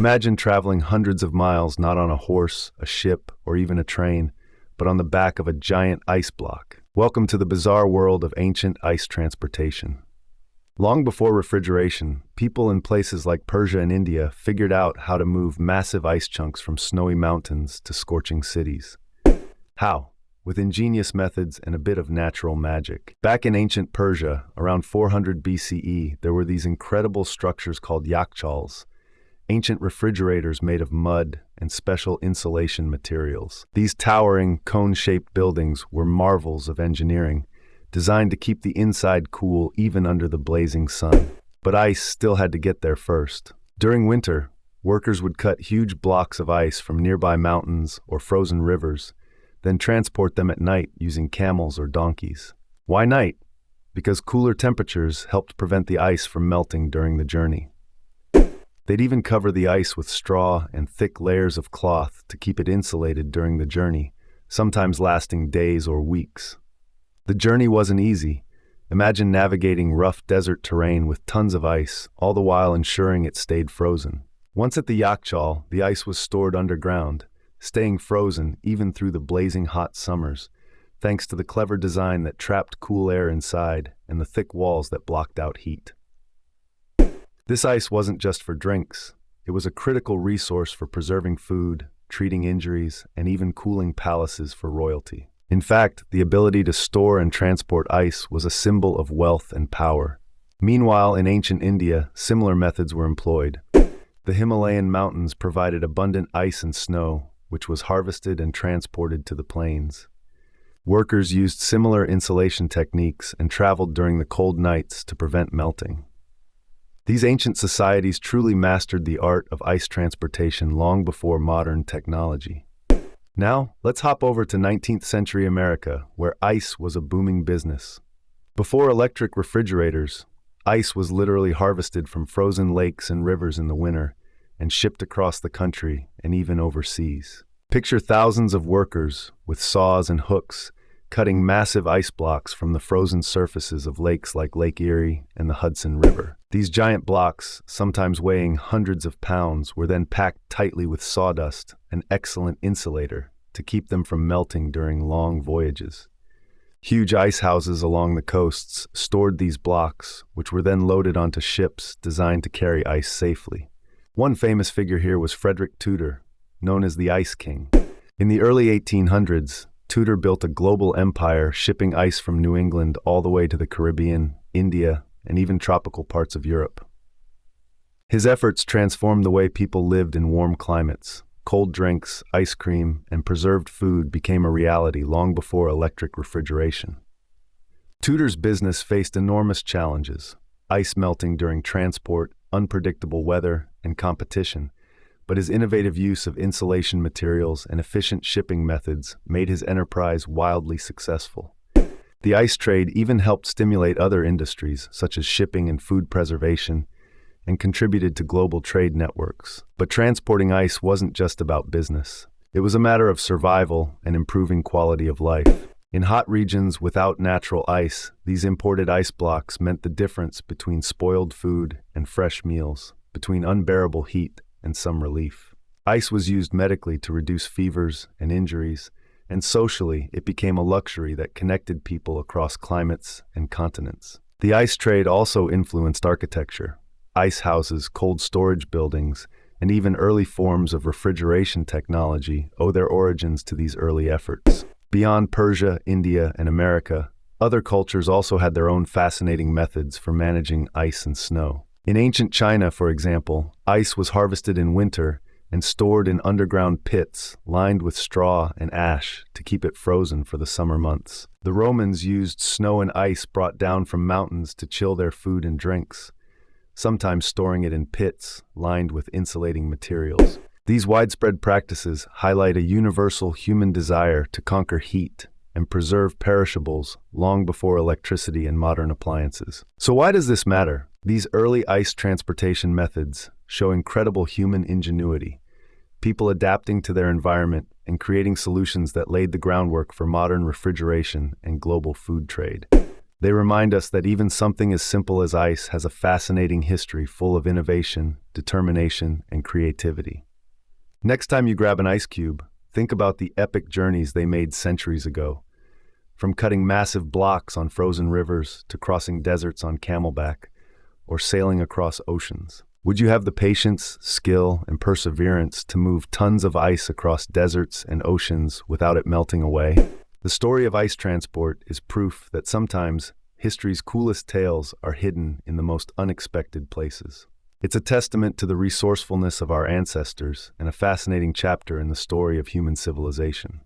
Imagine traveling hundreds of miles not on a horse, a ship, or even a train, but on the back of a giant ice block. Welcome to the bizarre world of ancient ice transportation. Long before refrigeration, people in places like Persia and India figured out how to move massive ice chunks from snowy mountains to scorching cities. How? With ingenious methods and a bit of natural magic. Back in ancient Persia, around 400 BCE, there were these incredible structures called Yakhchals, ancient refrigerators made of mud and special insulation materials. These towering, cone-shaped buildings were marvels of engineering, designed to keep the inside cool even under the blazing sun. But ice still had to get there first. During winter, workers would cut huge blocks of ice from nearby mountains or frozen rivers, then transport them at night using camels or donkeys. Why night? Because cooler temperatures helped prevent the ice from melting during the journey. They'd even cover the ice with straw and thick layers of cloth to keep it insulated during the journey, sometimes lasting days or weeks. The journey wasn't easy. Imagine navigating rough desert terrain with tons of ice, all the while ensuring it stayed frozen. Once at the Yakhchal, the ice was stored underground, staying frozen even through the blazing hot summers, thanks to the clever design that trapped cool air inside and the thick walls that blocked out heat. This ice wasn't just for drinks. It was a critical resource for preserving food, treating injuries, and even cooling palaces for royalty. In fact, the ability to store and transport ice was a symbol of wealth and power. Meanwhile, in ancient India, similar methods were employed. The Himalayan mountains provided abundant ice and snow, which was harvested and transported to the plains. Workers used similar insulation techniques and traveled during the cold nights to prevent melting. These ancient societies truly mastered the art of ice transportation long before modern technology. Now, let's hop over to 19th century America, where ice was a booming business. Before electric refrigerators, ice was literally harvested from frozen lakes and rivers in the winter and shipped across the country and even overseas. Picture thousands of workers with saws and hooks cutting massive ice blocks from the frozen surfaces of lakes like Lake Erie and the Hudson River. These giant blocks, sometimes weighing hundreds of pounds, were then packed tightly with sawdust, an excellent insulator, to keep them from melting during long voyages. Huge ice houses along the coasts stored these blocks, which were then loaded onto ships designed to carry ice safely. One famous figure here was Frederick Tudor, known as the Ice King. In the early 1800s, Tudor built a global empire shipping ice from New England all the way to the Caribbean, India, and even tropical parts of Europe. His efforts transformed the way people lived in warm climates. Cold drinks, ice cream, and preserved food became a reality long before electric refrigeration. Tudor's business faced enormous challenges: ice melting during transport, unpredictable weather, and competition. But his innovative use of insulation materials and efficient shipping methods made his enterprise wildly successful. The ice trade even helped stimulate other industries, such as shipping and food preservation, and contributed to global trade networks. But transporting ice wasn't just about business. It was a matter of survival and improving quality of life. In hot regions without natural ice, these imported ice blocks meant the difference between spoiled food and fresh meals, between unbearable heat and some relief. Ice was used medically to reduce fevers and injuries, and socially it became a luxury that connected people across climates and continents. The ice trade also influenced architecture. Ice houses, cold storage buildings, and even early forms of refrigeration technology owe their origins to these early efforts. Beyond Persia, India, and America, other cultures also had their own fascinating methods for managing ice and snow. In ancient China, for example, ice was harvested in winter and stored in underground pits lined with straw and ash to keep it frozen for the summer months. The Romans used snow and ice brought down from mountains to chill their food and drinks, sometimes storing it in pits lined with insulating materials. These widespread practices highlight a universal human desire to conquer heat and preserve perishables long before electricity and modern appliances. So why does this matter? These early ice transportation methods show incredible human ingenuity, people adapting to their environment and creating solutions that laid the groundwork for modern refrigeration and global food trade. They remind us that even something as simple as ice has a fascinating history full of innovation, determination, and creativity. Next time you grab an ice cube, think about the epic journeys they made centuries ago. From cutting massive blocks on frozen rivers to crossing deserts on camelback or sailing across oceans. Would you have the patience, skill, and perseverance to move tons of ice across deserts and oceans without it melting away? The story of ice transport is proof that sometimes history's coolest tales are hidden in the most unexpected places. It's a testament to the resourcefulness of our ancestors and a fascinating chapter in the story of human civilization.